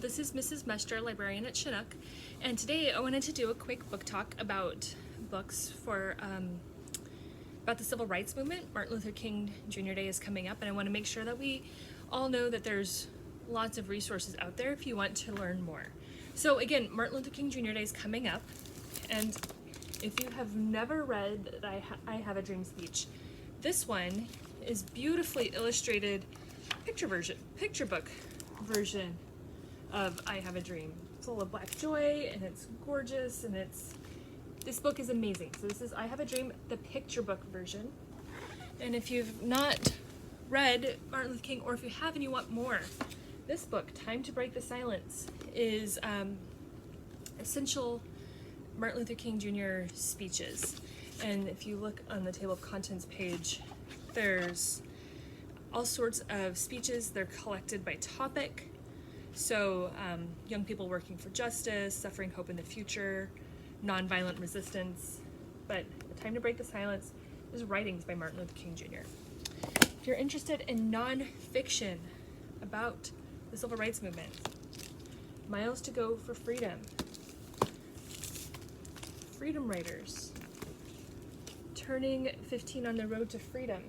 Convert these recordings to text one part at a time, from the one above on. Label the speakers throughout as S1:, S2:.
S1: This is Mrs. Mestre, librarian at Chinook, and today I wanted to do a quick book talk about books for about the Civil Rights Movement. Martin Luther King Jr. Day is coming up, and I want to make sure that we all know that there's lots of resources out there if you want to learn more. So again, Martin Luther King Jr. Day is coming up, and if you have never read I Have a Dream speech, this one is beautifully illustrated picture book version of I Have a Dream. Full of black joy, and it's gorgeous, and this book is amazing. So this is I Have a Dream, the picture book version. And if you've not read Martin Luther King, or if you have and you want more, this book, Time to Break the Silence, is essential Martin Luther King Jr. speeches. And if you look on the table of contents page, there's all sorts of speeches. They're collected by topic. So young people working for justice, suffering hope in the future, nonviolent resistance. But Time to Break the Silence is writings by Martin Luther King Jr. If you're interested in nonfiction about the Civil Rights Movement, Miles to Go for Freedom, Freedom Writers, Turning 15 on the Road to Freedom,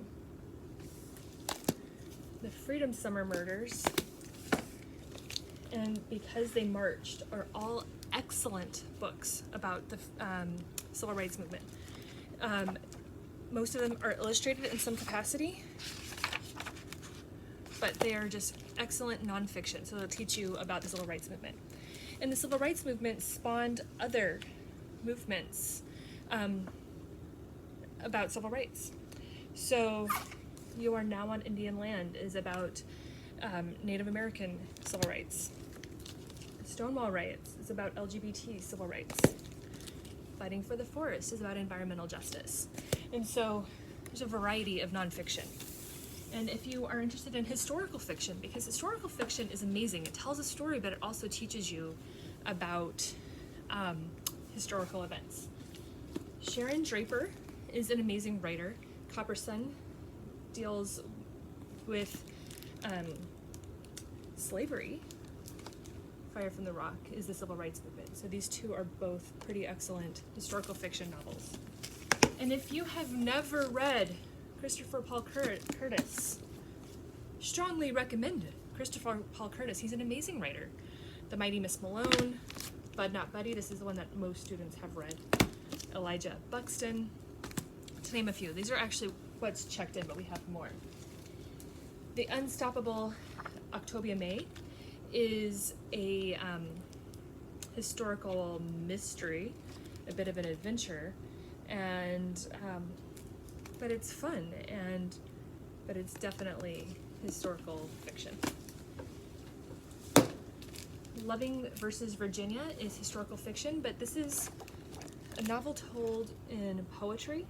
S1: The Freedom Summer Murders, and Because They Marched are all excellent books about the Civil Rights Movement. Most of them are illustrated in some capacity, but they are just excellent nonfiction, so they'll teach you about the Civil Rights Movement. And the Civil Rights Movement spawned other movements about civil rights. So You Are Now on Indian Land is about Native American civil rights. Stonewall riots is about LGBT civil rights. Fighting for the Forest is about environmental justice. And so there's a variety of nonfiction. And if you are interested in historical fiction, because historical fiction is amazing, it tells a story, but it also teaches you about historical events. Sharon Draper is an amazing writer. Copper Sun deals with slavery. Fire from the Rock is the Civil Rights Movement. So these two are both pretty excellent historical fiction novels. And if you have never read Christopher Paul Curtis, strongly recommend it. Christopher Paul Curtis, he's an amazing writer. The Mighty Miss Malone, Bud Not Buddy, this is the one that most students have read. Elijah Buxton, to name a few. These are actually what's checked in, but we have more. The Unstoppable Octobia May is a historical mystery, a bit of an adventure, and but it's fun, but it's definitely historical fiction. Loving versus Virginia is historical fiction, but this is a novel told in poetry,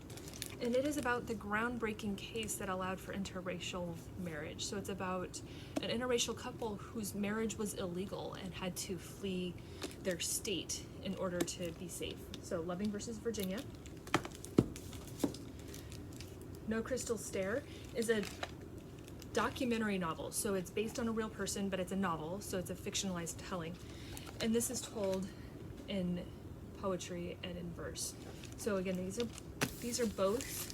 S1: and it is about the groundbreaking case that allowed for interracial marriage. So it's about an interracial couple whose marriage was illegal and had to flee their state in order to be safe. So Loving versus Virginia. No Crystal Stair is a documentary novel. So it's based on a real person, but it's a novel, so it's a fictionalized telling. And this is told in poetry and in verse. So again, these are both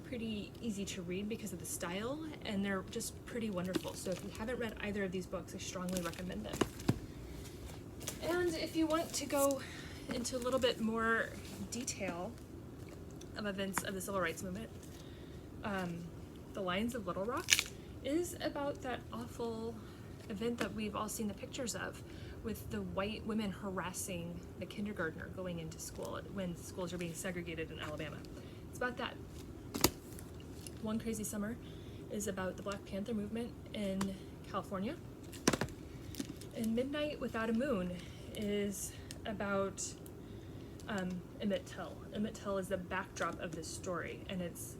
S1: pretty easy to read because of the style, and they're just pretty wonderful. So if you haven't read either of these books, I strongly recommend them. And if you want to go into a little bit more detail of events of the Civil Rights Movement, The Lions of Little Rock is about that awful event that we've all seen the pictures of, with the white women harassing the kindergartner going into school when schools are being segregated in Alabama. It's about that. One Crazy Summer is about the Black Panther movement in California. And Midnight Without a Moon is about Emmett Till. Emmett Till is the backdrop of this story, and it's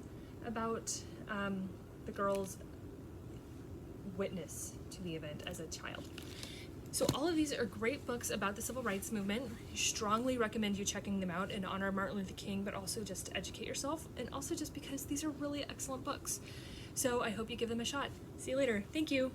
S1: about the girl's witness to the event as a child. So all of these are great books about the Civil Rights Movement. I strongly recommend you checking them out in honor of Martin Luther King, but also just to educate yourself, and also just because these are really excellent books. So I hope you give them a shot. See you later. Thank you.